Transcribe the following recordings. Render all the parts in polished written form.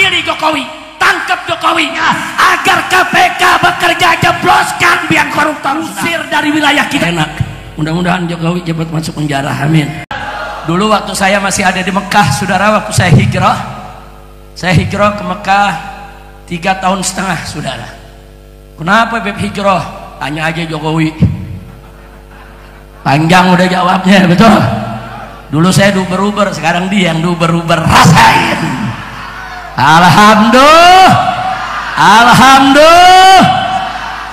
adili Jokowi, tangkap Jokowi agar KPK bekerja, jebloskan biang koruptor, usir dari wilayah kita. Enak, mudah-mudahan Jokowi cepat masuk penjara, amin. Dulu waktu saya masih ada di Mekah, saudara, waktu saya hijrah ke Mekah 3,5 tahun, saudara. Kenapa Beb hijrah? Tanya aja Jokowi, panjang udah jawabnya, betul. Dulu saya duber-uber, sekarang dia yang duber-uber, rasain. Alhamdulillah.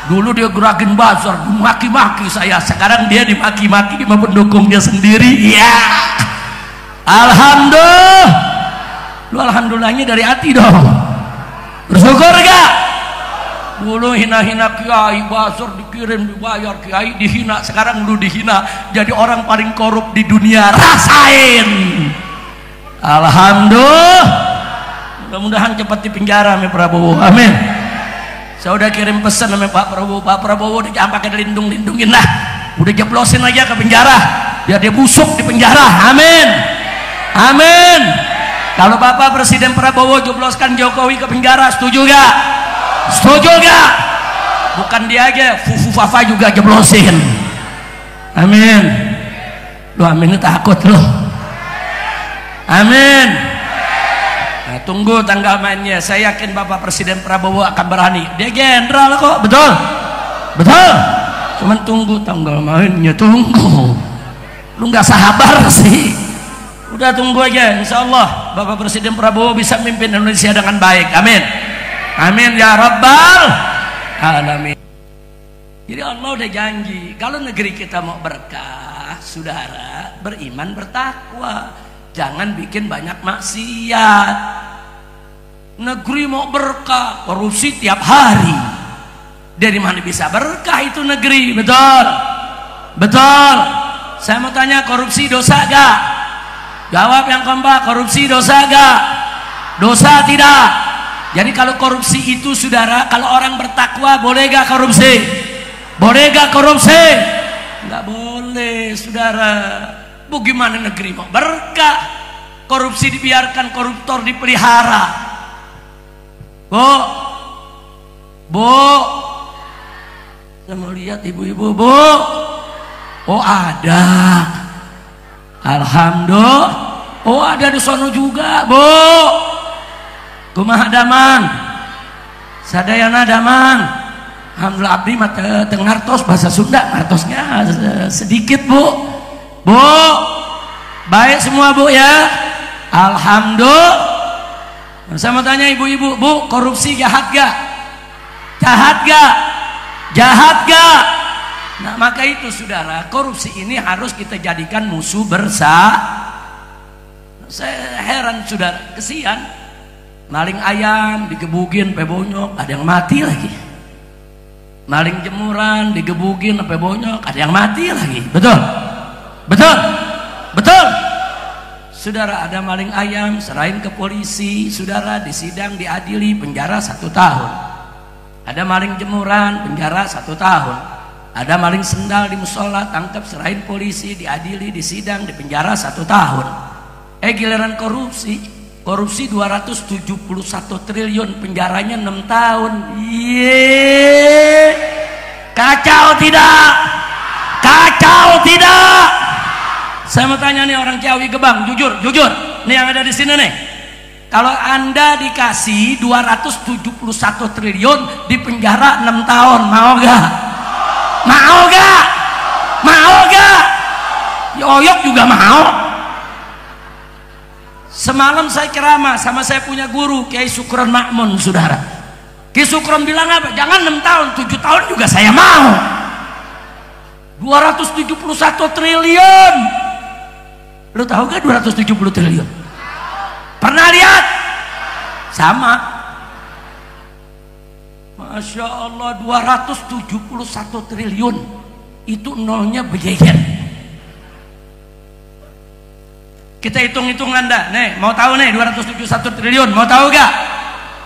Dulu dia gerakin bazar, maki-maki saya, sekarang dia dimaki-maki sama pendukungnya sendiri. Ya, alhamdulillah. Lu alhamdulillahnya dari hati dong, bersyukur gak? Dulu hina-hina kiai, bazar dikirim dibayar, kiai dihina, sekarang lu dihina jadi orang paling korup di dunia, rasain. Alhamdulillah. Mudah-mudahan cepat di penjara sama Prabowo, amin. Saya udah kirim pesan sama Pak Prabowo udah jangan pakai lindung-lindungin lah, udah jeblosin aja ke penjara biar dia busuk di penjara, amin, amin. Kalau Bapak Presiden Prabowo jebloskan Jokowi ke penjara, setuju gak? Setuju gak? Bukan dia aja, Fufu Fafa juga jeblosin, amin. Lu amin, takut lu, amin. Nah, tunggu tanggal mainnya. Saya yakin Bapak Presiden Prabowo akan berani. Dia jenderal kok, betul? Betul. Cuman tunggu tanggal mainnya, tunggu. Lu nggak sabar sih. Udah tunggu aja, insya Allah Bapak Presiden Prabowo bisa mimpin Indonesia dengan baik, amin. Amin ya Rabbal Alamin. Jadi Allah udah janji, kalau negeri kita mau berkah, saudara, beriman, bertakwa. Jangan bikin banyak maksiat. Negeri mau berkah, korupsi tiap hari. Dari mana bisa berkah itu negeri? Betul? Betul. Saya mau tanya, korupsi dosa gak? Jawab yang kompak, korupsi dosa gak? Dosa tidak. Jadi kalau korupsi itu, saudara, kalau orang bertakwa boleh gak korupsi? Boleh gak korupsi? Nggak boleh, saudara. Bagaimana negeri mau berkah? Korupsi dibiarkan, koruptor dipelihara. Bu, saya mau lihat ibu-ibu, Bu. Oh ada, alhamdulillah. Oh ada di sono juga, Bu. Kumaha damang, sadayana damang. Alhamdulillah abdi mah teu ngartos bahasa Sunda, ngartosnya sedikit, Bu. Bu, baik semua Bu ya, alhamdulillah. Saya mau tanya ibu-ibu, Bu, korupsi jahat gak? Jahat gak? Jahat gak? Nah maka itu saudara, korupsi ini harus kita jadikan musuh bersama. Saya heran saudara, kesian. Maling ayam digebugin sampai bonyok, ada yang mati lagi. Maling jemuran digebugin sampai bonyok, ada yang mati lagi. Betul? Betul? Betul? Saudara, ada maling ayam serahin ke polisi, saudara, disidang, diadili, penjara 1 tahun. Ada maling jemuran, penjara 1 tahun. Ada maling sendal di musola, tangkap, serahin polisi, diadili, disidang, dipenjara 1 tahun. Giliran korupsi 271 triliun, penjaranya 6 tahun. Yeay, kacau tidak? Kacau tidak? Saya mau tanya nih orang Ciawi Gebang, jujur, nih yang ada di sini nih. Kalau Anda dikasih 271 triliun di penjara 6 tahun, mau gak? Mau gak? Mau gak? Yoyok juga mau. Semalam saya ceramah sama saya punya guru Kiai Sukron Makmun, saudara. Kiai Sukron bilang apa? Jangan 6 tahun, 7 tahun juga saya mau. 271 triliun. Lu tahu gak 270 triliun? Pernah lihat? Sama. Masya Allah, 271 triliun. Itu nolnya berjejer. Kita hitung-hitung Anda. Nih, mau tahu nih 271 triliun? Mau tahu gak?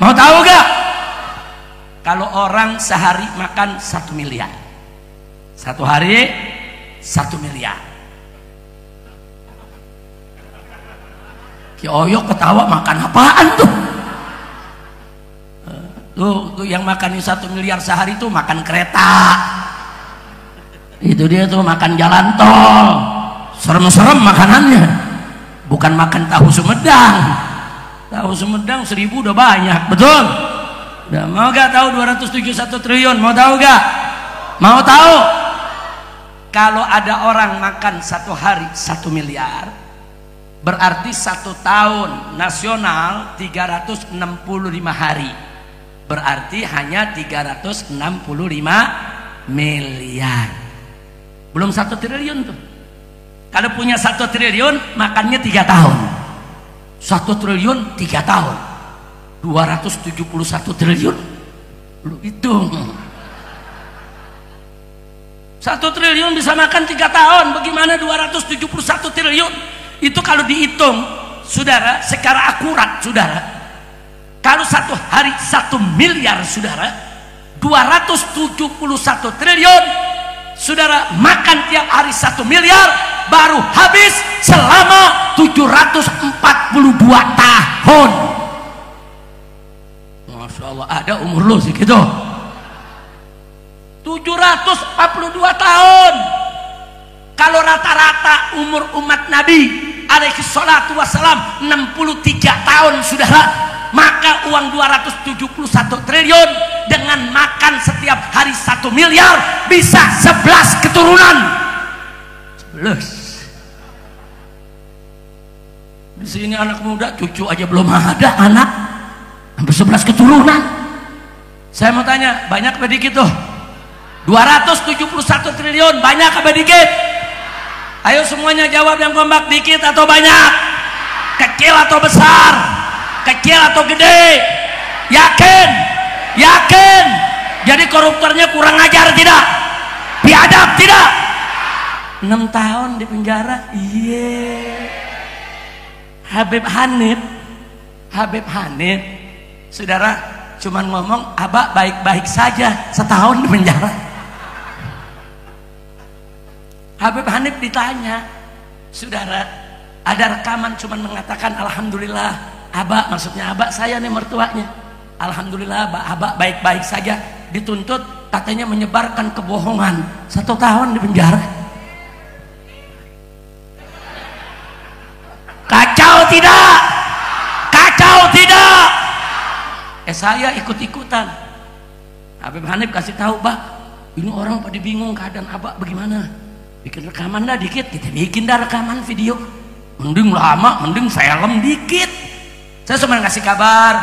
Mau tahu gak? Kalau orang sehari makan 1 miliar. 1 hari 1 miliar. Ki Oyok ketawa, makan apaan tuh? yang makan 1 miliar sehari itu makan kereta. Itu dia tuh makan jalan tol. Serem-serem makanannya. Bukan makan tahu Sumedang. Tahu Sumedang 1000 udah banyak, betul? Udah, mau gak tahu 271 triliun? Mau tahu gak? Mau tahu? Kalau ada orang makan satu hari 1 miliar, berarti 1 tahun nasional 365 hari, berarti hanya 365 miliar. Belum 1 triliun tuh. Kalau punya 1 triliun makannya 3 tahun. 1 triliun 3 tahun, 271 triliun. Lu hitung, 1 triliun bisa makan 3 tahun. Bagaimana 271 triliun? Itu kalau dihitung, saudara, secara akurat, saudara, kalau 1 hari 1 miliar, saudara, 271 triliun, saudara, makan tiap hari 1 miliar, baru habis selama 742 tahun. Masya Allah, ada umur lu segitu, 742 tahun. Kalau rata-rata umur umat Nabi alaihi salatu wassalam 63 tahun, saudara, maka uang 271 triliun dengan makan setiap hari 1 miliar bisa 11 keturunan. 11. Di sini anak muda cucu aja belum ada, anak hampir 11 keturunan. Saya mau tanya, banyak apa dikit tuh? 271 triliun banyak apa dikit? Ayo semuanya jawab yang kompak, dikit atau banyak? Kecil atau besar? Kecil atau gede? Yakin? Yakin? Jadi koruptornya kurang ajar tidak? Biadab tidak? 6 tahun di penjara. Iya. Habib Hanif, saudara, cuman ngomong abah baik-baik saja, setahun di penjara. Habib Hanif ditanya, saudara, ada rekaman cuman mengatakan alhamdulillah abah, maksudnya abah saya nih mertuanya, alhamdulillah abah baik-baik saja. Dituntut katanya menyebarkan kebohongan, 1 tahun di penjara. Kacau tidak? Kacau tidak? Saya ikut-ikutan. Habib Hanif kasih tahu, Pak, ini orang pada bingung keadaan abah bagaimana. Bikin rekaman dah dikit, kita bikin dah rekaman video. Mending lama, mending film dikit. Saya cuma ngasih kabar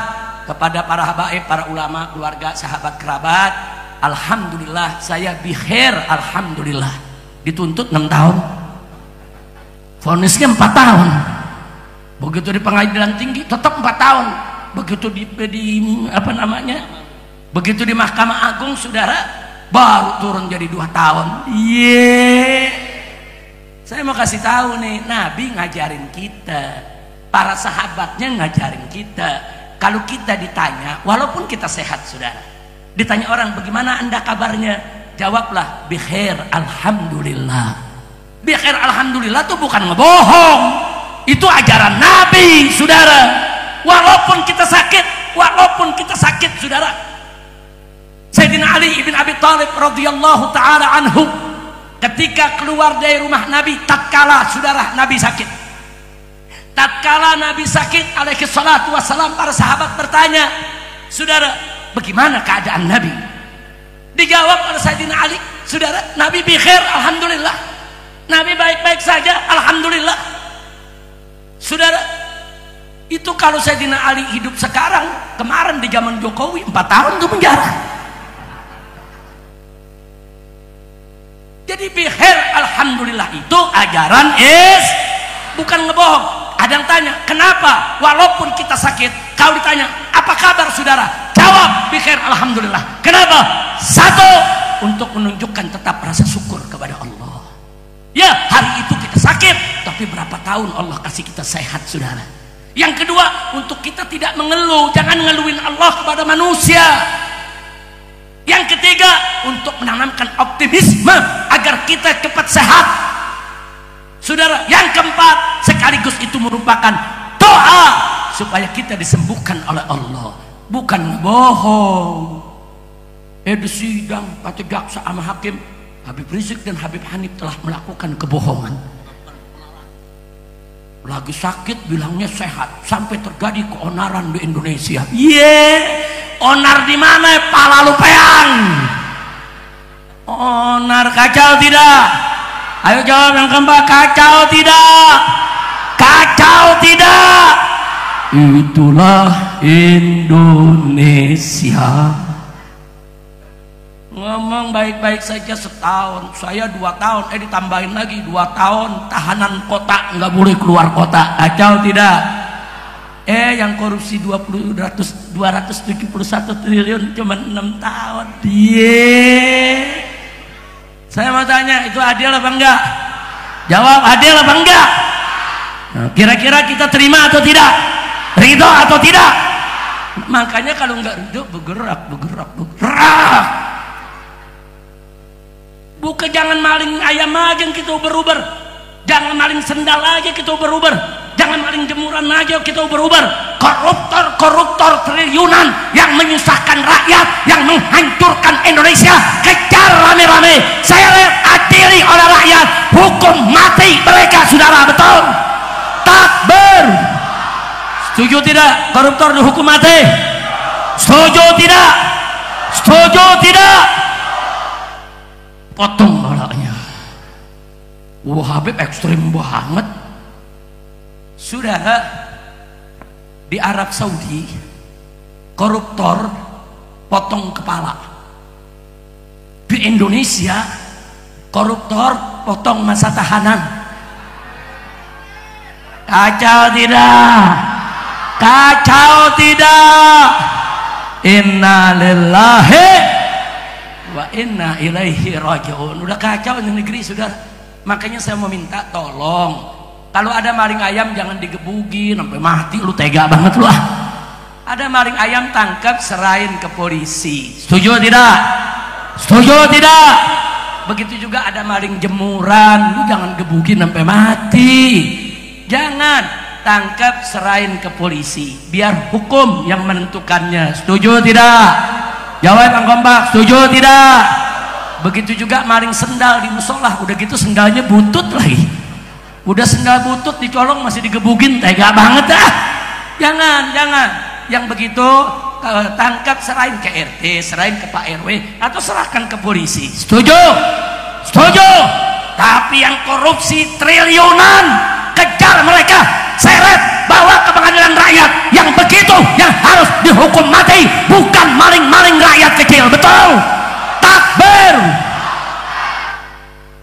kepada para habaib, para ulama, keluarga, sahabat, kerabat. Alhamdulillah saya bikhair, alhamdulillah. Dituntut 6 tahun, vonisnya 4 tahun. Begitu di pengadilan tinggi tetap 4 tahun. Begitu di apa namanya, begitu di Mahkamah Agung, saudara, baru turun jadi 2 tahun. Saya mau kasih tahu nih, Nabi ngajarin kita, para sahabatnya ngajarin kita. Kalau kita ditanya, walaupun kita sehat, saudara, ditanya orang, bagaimana anda kabarnya? Jawablah, bikhair alhamdulillah. Bikhair alhamdulillah itu bukan ngebohong, itu ajaran Nabi, saudara. Walaupun kita sakit, saudara. Sayyidina Ali ibn Abi Thalib radhiyallahu taala anhu, ketika keluar dari rumah Nabi, tatkala saudara Nabi sakit, alaihi salatu wassalam, para sahabat bertanya, saudara, bagaimana keadaan Nabi? Dijawab oleh Sayyidina Ali, saudara, Nabi bikhair alhamdulillah, Nabi baik-baik saja alhamdulillah. Saudara, itu kalau Sayyidina Ali hidup sekarang, kemarin di zaman Jokowi 4 tahun tuh penjara. Jadi bikhair alhamdulillah itu ajaran bukan ngebohong. Ada yang tanya, kenapa walaupun kita sakit, kalau ditanya apa kabar saudara, jawab bikhair alhamdulillah. Kenapa? Satu, untuk menunjukkan tetap rasa syukur kepada Allah. Ya, hari itu kita sakit, tapi berapa tahun Allah kasih kita sehat, saudara. Yang kedua, untuk kita tidak mengeluh, jangan ngeluhin Allah kepada manusia. Yang ketiga, untuk menanamkan optimisme agar kita cepat sehat, saudara. Yang keempat, sekaligus itu merupakan doa supaya kita disembuhkan oleh Allah, bukan bohong. Di sidang kata jaksa sama hakim, Habib Rizik dan Habib Hanif telah melakukan kebohongan. Lagi sakit bilangnya sehat, sampai terjadi keonaran di Indonesia. Onar di mana? Pala lu peang. Onar kacau tidak? Ayo jawab yang keempat, kacau tidak? Kacau tidak? Itulah Indonesia. Ngomong baik-baik saja setahun, saya 2 tahun, ditambahin lagi 2 tahun tahanan kota, nggak boleh keluar kota. Kacau tidak? Yang korupsi 271 triliun cuma 6 tahun. Saya mau tanya, itu adil apa enggak? Jawab, adil apa enggak? Nah, kira-kira kita terima atau tidak? Ridho atau tidak? Makanya kalau enggak ridho, bergerak. Bukan jangan maling ayam aja kita uber-uber, jangan maling sendal aja kita uber-uber, jangan maling jemuran aja kita uber-uber. Koruptor triliunan yang menyusahkan rakyat, yang menghancurkan Indonesia, kejar rame-rame. Saya lihat adili oleh rakyat, hukum mati mereka, saudara. Betul? Takbir. Setuju tidak koruptor dihukum mati? Setuju tidak? Setuju tidak? Potong balanya. Habib ekstrim banget. Saudara, di Arab Saudi koruptor potong kepala. Di Indonesia koruptor potong masa tahanan. Kacau tidak? Kacau tidak? Innalillahi wa inna ilaihi raji'un. Udah kacau di negeri, saudara. Makanya saya mau minta tolong, kalau ada maling ayam jangan digebukin sampai mati. Lu tega banget lu. Ada maling ayam, tangkap, serahin ke polisi. Setuju tidak? Setuju tidak? Begitu juga ada maling jemuran, lu jangan gebukin sampai mati. Jangan, tangkap, serahin ke polisi, biar hukum yang menentukannya. Setuju tidak? Jawab yang kompak, setuju tidak? Begitu juga maling sendal di musola, udah gitu sendalnya butut lagi. Udah sendal butut dicolong masih digebukin, tega banget ah. Jangan. Yang begitu tangkap, serahin ke RT, serahin ke Pak RW, atau serahkan ke polisi. Setuju? Setuju? Tapi yang korupsi triliunan, kejar mereka, seret, bawa ke pengadilan rakyat. Yang begitu yang harus dihukum mati, bukan maling-maling rakyat kecil. Betul? Takbir.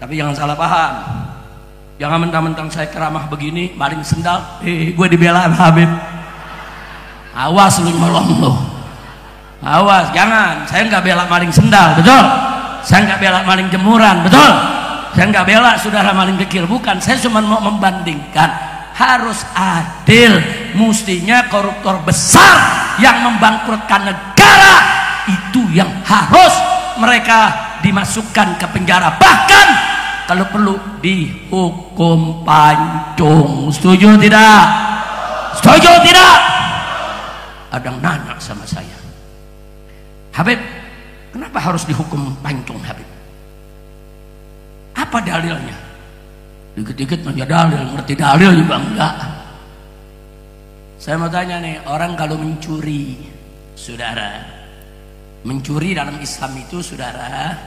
Tapi jangan salah paham, jangan mentang-mentang saya keramah begini, maling sendal, gue dibela Habib. Awas lu nyolong lu, awas. Jangan, saya nggak bela maling sendal, betul? Saya nggak bela maling jemuran, betul? Saya nggak bela saudara maling kecil, bukan. Saya cuma mau membandingkan, harus adil. Mestinya koruptor besar yang membangkrutkan negara itu yang harus mereka dimasukkan ke penjara, bahkan kalau perlu dihukum pancung. Setuju tidak? Setuju tidak? Ada yang nanya sama saya, Habib, kenapa harus dihukum pancung, Habib? Apa dalilnya? Dikit-dikit nanya dalil, ngerti dalil juga enggak. Saya mau tanya nih, orang kalau mencuri, saudara, mencuri dalam Islam itu, saudara,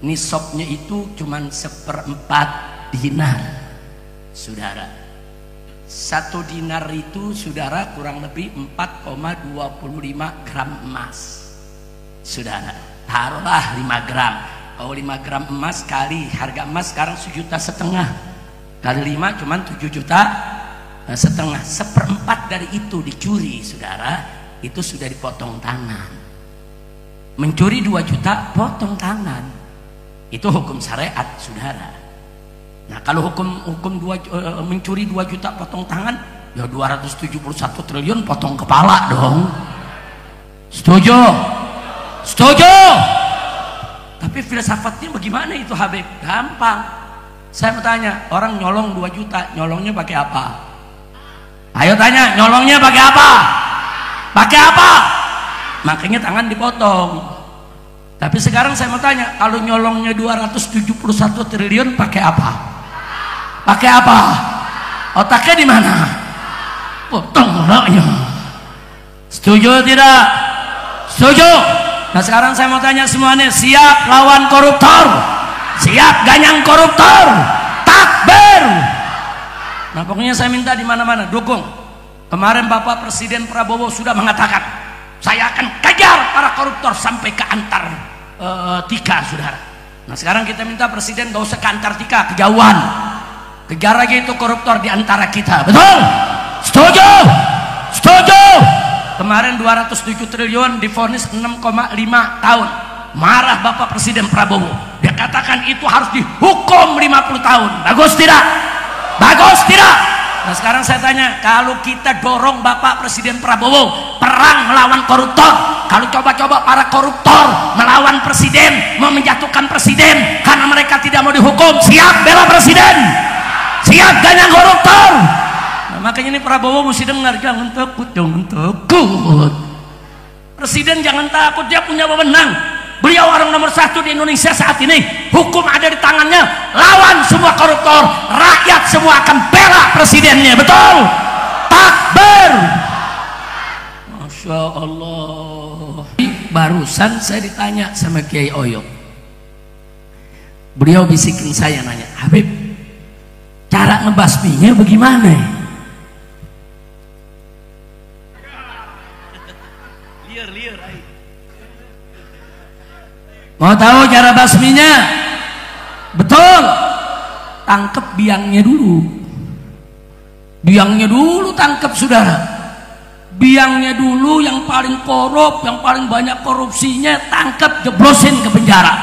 nisabnya itu cuman 1/4 dinar, saudara. 1 dinar itu, saudara, kurang lebih 4,25 gram emas, saudara. Taruhlah 5 gram. Kalau 5 gram emas kali harga emas sekarang 1,5 juta, kali 5 cuman 7,5 juta. 1/4 dari itu dicuri, saudara, itu sudah dipotong tangan. Mencuri 2 juta, potong tangan. Itu hukum syariat, saudara. Nah, kalau hukum mencuri 2 juta potong tangan, ya 271 triliun potong kepala dong. Setuju? Setuju? Tapi filsafatnya bagaimana itu, Habib? Gampang. Saya mau tanya, orang nyolong 2 juta, nyolongnya pakai apa? Ayo tanya, nyolongnya pakai apa? Pakai apa? Makanya tangan dipotong. Tapi sekarang saya mau tanya, kalau nyolongnya 271 triliun pakai apa? Pakai apa? Otaknya di mana? Potong otaknya. Setuju tidak? Setuju? Nah sekarang saya mau tanya semuanya, siap lawan koruptor? Siap ganyang koruptor? Takbir! Nah pokoknya saya minta di mana-mana dukung. Kemarin Bapak Presiden Prabowo sudah mengatakan, saya akan kejar para koruptor sampai ke Antartika, saudara. Nah sekarang kita minta Presiden gak usah ke Antartika, kejauhan. Kejar lagi itu koruptor di antara kita, betul? Setuju? Setuju? Kemarin 207 triliun divonis 6,5 tahun. Marah Bapak Presiden Prabowo. Dia katakan itu harus dihukum 50 tahun. Bagus tidak? Bagus tidak? Nah sekarang saya tanya, kalau kita dorong Bapak Presiden Prabowo perang melawan koruptor, kalau coba-coba para koruptor melawan presiden, mau menjatuhkan presiden karena mereka tidak mau dihukum, siap bela presiden? Siap ganyang koruptor? Nah, makanya ini Prabowo mesti dengar, jangan takut, jangan takut. Presiden jangan takut, dia punya wewenang. Beliau orang nomor 1 di Indonesia saat ini. Hukum ada di tangannya. Lawan semua koruptor, rakyat semua akan bela presidennya, betul? Takbir! Masya Allah. Barusan saya ditanya sama Kiai Oyo. Beliau bisikin saya, nanya, Habib, cara ngebasminya bagaimana? Liar. Mau tahu cara basminya? Betul. Tangkep biangnya dulu. Biangnya dulu tangkep, saudara. Biangnya dulu yang paling korup, yang paling banyak korupsinya, tangkep, jeblosin ke penjara.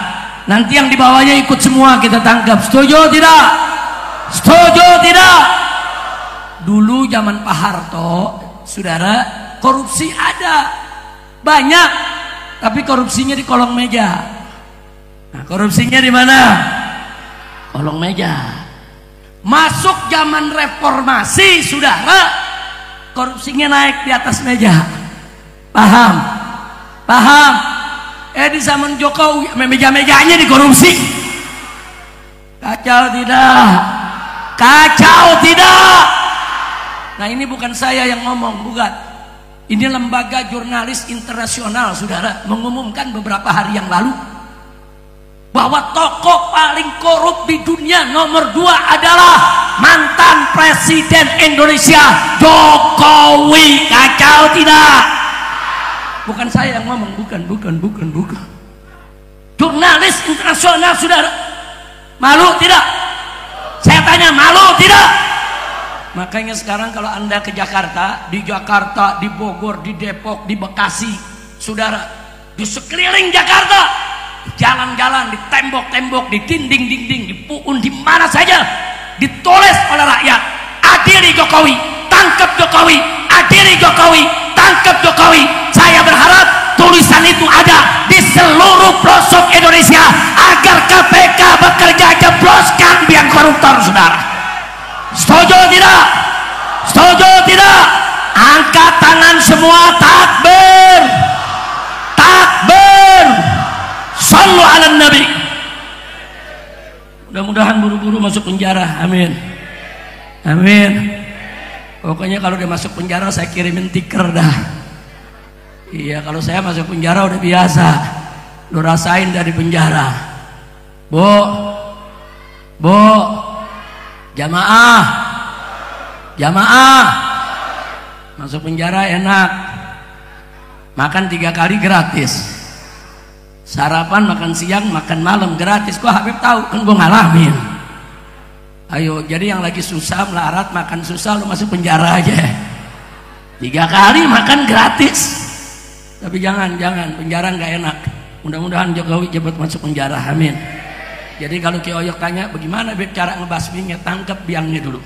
Nanti yang di bawahnya ikut semua kita tangkap. Setuju tidak? Setuju tidak? Dulu zaman Pak Harto, saudara, korupsi ada banyak, tapi korupsinya di kolong meja. Nah, korupsinya di mana? Kolong meja. Masuk zaman reformasi, saudara, korupsinya naik di atas meja. Paham? Paham? Di zaman Jokowi meja-mejanya dikorupsi. Kacau tidak? Kacau tidak? Nah ini bukan saya yang ngomong, bukan. Ini lembaga jurnalis internasional, saudara, mengumumkan beberapa hari yang lalu bahwa tokoh paling korup di dunia nomor 2 adalah mantan Presiden Indonesia Jokowi. Kacau tidak? Bukan saya yang ngomong, bukan. Jurnalis internasional, saudara. Malu tidak? Saya tanya, malu tidak? Makanya sekarang kalau Anda ke Jakarta, di Bogor, di Depok, di Bekasi, saudara, di sekeliling Jakarta, jalan-jalan, di tembok-tembok, di dinding-dinding, di puun, di mana saja ditulis oleh rakyat, adili Jokowi, tangkap Jokowi, adili Jokowi, tangkap Jokowi. Saya berharap tulisan itu ada di seluruh pelosok Indonesia agar KPK bekerja, jebloskan biang koruptor, saudara. Setuju tidak? Setuju tidak? Angkat tangan semua, takbir, takbir. Sallu ala Nabi. Mudah-mudahan buru-buru masuk penjara. Amin. Amin. Pokoknya kalau dia masuk penjara saya kirimin tiker dah. Iya, kalau saya masuk penjara udah biasa. Lu rasain dari penjara. Bu, jamaah, masuk penjara enak. Makan 3 kali gratis. Sarapan, makan siang, makan malam gratis. Kok Habib tahu? Kan gue ngalamin. Ayo, jadi yang lagi susah melarat, makan susah, lu masuk penjara aja. 3 kali makan gratis. Tapi jangan, penjara nggak enak. Mudah-mudahan Jokowi cepat masuk penjara. Amin. Jadi kalau Ki Oyok tanya bagaimana cara ngebasminya, tangkap biangnya dulu.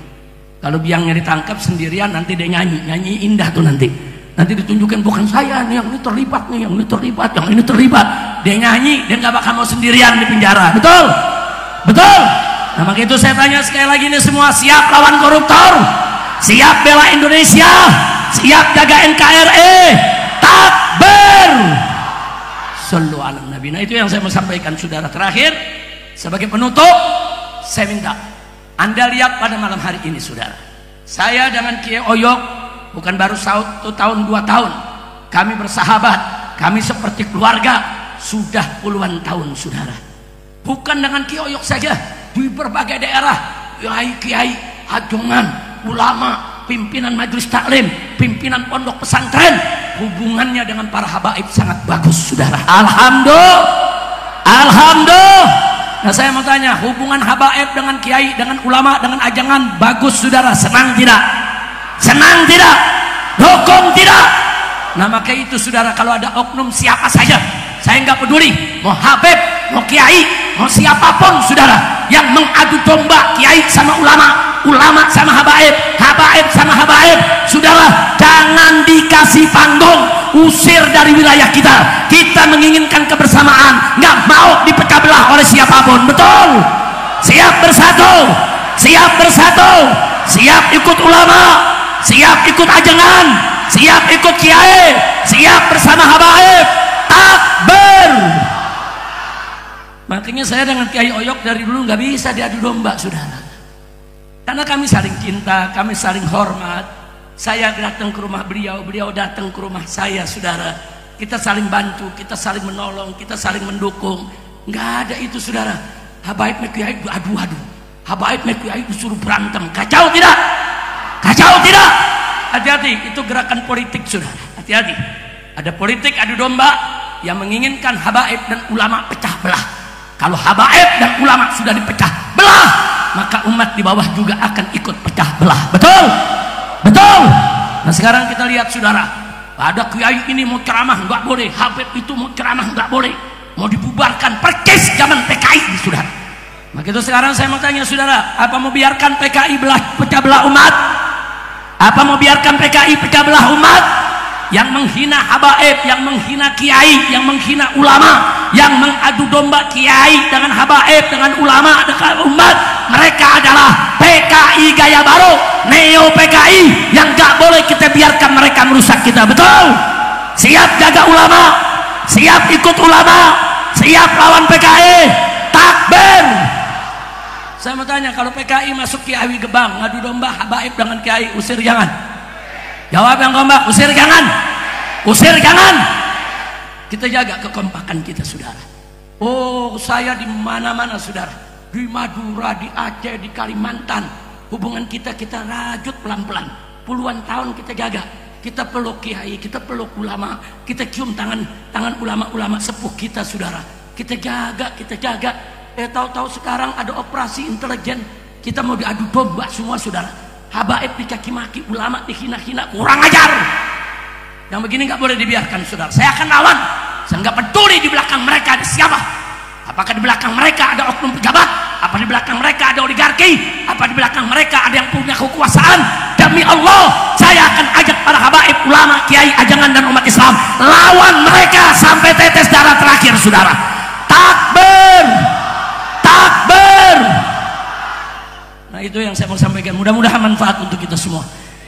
Kalau biangnya ditangkap sendirian, nanti dia nyanyi indah tuh nanti ditunjukkan, bukan saya nih yang ini terlibat, yang ini terlibat. Dia nyanyi, dia nggak bakal mau sendirian di penjara. Betul? Betul? Nah maka itu saya tanya sekali lagi, ini semua siap lawan koruptor? Siap bela Indonesia? Siap jaga NKRI? Takbir! Shallu ala nabi. Nah itu yang saya mau sampaikan saudara. Terakhir sebagai penutup, saya minta Anda lihat pada malam hari ini saudara, saya dengan Kiai Oyok bukan baru 1 tahun 2 tahun, kami bersahabat, kami seperti keluarga sudah puluhan tahun saudara. Bukan dengan Kiai Oyok saja, di berbagai daerah kiai-kiai, hajongan, ulama, pimpinan majelis taklim, pimpinan pondok pesantren, hubungannya dengan para habaib sangat bagus saudara. Alhamdulillah. Nah saya mau tanya, hubungan habaib dengan kiai, dengan ulama, dengan ajangan bagus saudara, senang tidak? Senang tidak? Dukung tidak? Nah maka itu saudara, kalau ada oknum siapa saja, saya nggak peduli, mau habib, mau kiai, mau siapapun saudara, yang mengadu domba kiai sama ulama, ulama sama habaib, habaib sama habaib, saudara jangan dikasih panggung, usir dari wilayah kita. Kita menginginkan kebersamaan, nggak mau dipecah belah oleh siapapun. Betul? Siap bersatu, siap bersatu, siap ikut ulama, siap ikut ajangan, siap ikut kiai, siap bersama habaib. Takbir. Makanya saya dengan Kiai Oyok dari dulu nggak bisa diadu domba saudara, karena kami saling cinta, kami saling hormat. Saya datang ke rumah beliau, beliau datang ke rumah saya saudara. Kita saling bantu, kita saling menolong, kita saling mendukung. Nggak ada itu saudara. Habaib mekiai adu-adu, habaib mekiai disuruh berantem. Kacau tidak? Kacau tidak? Hati-hati, itu gerakan politik saudara. Hati-hati. Ada politik adu domba yang menginginkan habaib dan ulama pecah belah. Kalau habaib dan ulama sudah dipecah belah, maka umat di bawah juga akan ikut pecah belah. Betul? Betul. Nah sekarang kita lihat saudara, ada kiai ini mau ceramah nggak boleh, habib itu mau ceramah nggak boleh, mau dibubarkan, persis zaman PKI saudara. Maka itu sekarang saya mau tanya saudara, apa mau biarkan PKI pecah belah umat? Apa mau biarkan PKI pecah belah umat? Yang menghina habaib, yang menghina kiai, yang menghina ulama, yang mengadu domba kiai dengan habaib, dengan ulama, dengan umat, mereka adalah PKI gaya baru, neo PKI yang gak boleh kita biarkan mereka merusak kita. Betul? Siap jaga ulama, siap ikut ulama, siap lawan PKI. Takbir. Saya mau tanya, kalau PKI masuk Kiai Gebang ngadu domba habaib dengan kiai, usir jangan? Jawab yang kompak, usir jangan? Usir jangan? Kita jaga kekompakan kita saudara. Oh saya di mana-mana saudara, di Madura, di Aceh, di Kalimantan, hubungan kita rajut pelan-pelan. Puluhan tahun kita jaga, kita peluk kiai, kita peluk ulama, kita cium tangan ulama-ulama sepuh kita saudara. Kita jaga, kita jaga. Tahu-tahu sekarang ada operasi intelijen, kita mau diadu domba semua saudara. Habaib dicaci maki, ulama dihina-hina, kurang ajar. Yang begini nggak boleh dibiarkan saudara. Saya akan lawan. Saya nggak peduli di belakang mereka ada siapa. Apakah di belakang mereka ada oknum pejabat? Apa di belakang mereka ada oligarki? Apa di belakang mereka ada yang punya kekuasaan? Demi Allah, saya akan ajak para habaib, ulama, kiai, ajangan dan umat Islam lawan mereka sampai tetes darah terakhir saudara. Takbir, takbir. Nah itu yang saya mau sampaikan. Mudah-mudahan manfaat untuk kita semua.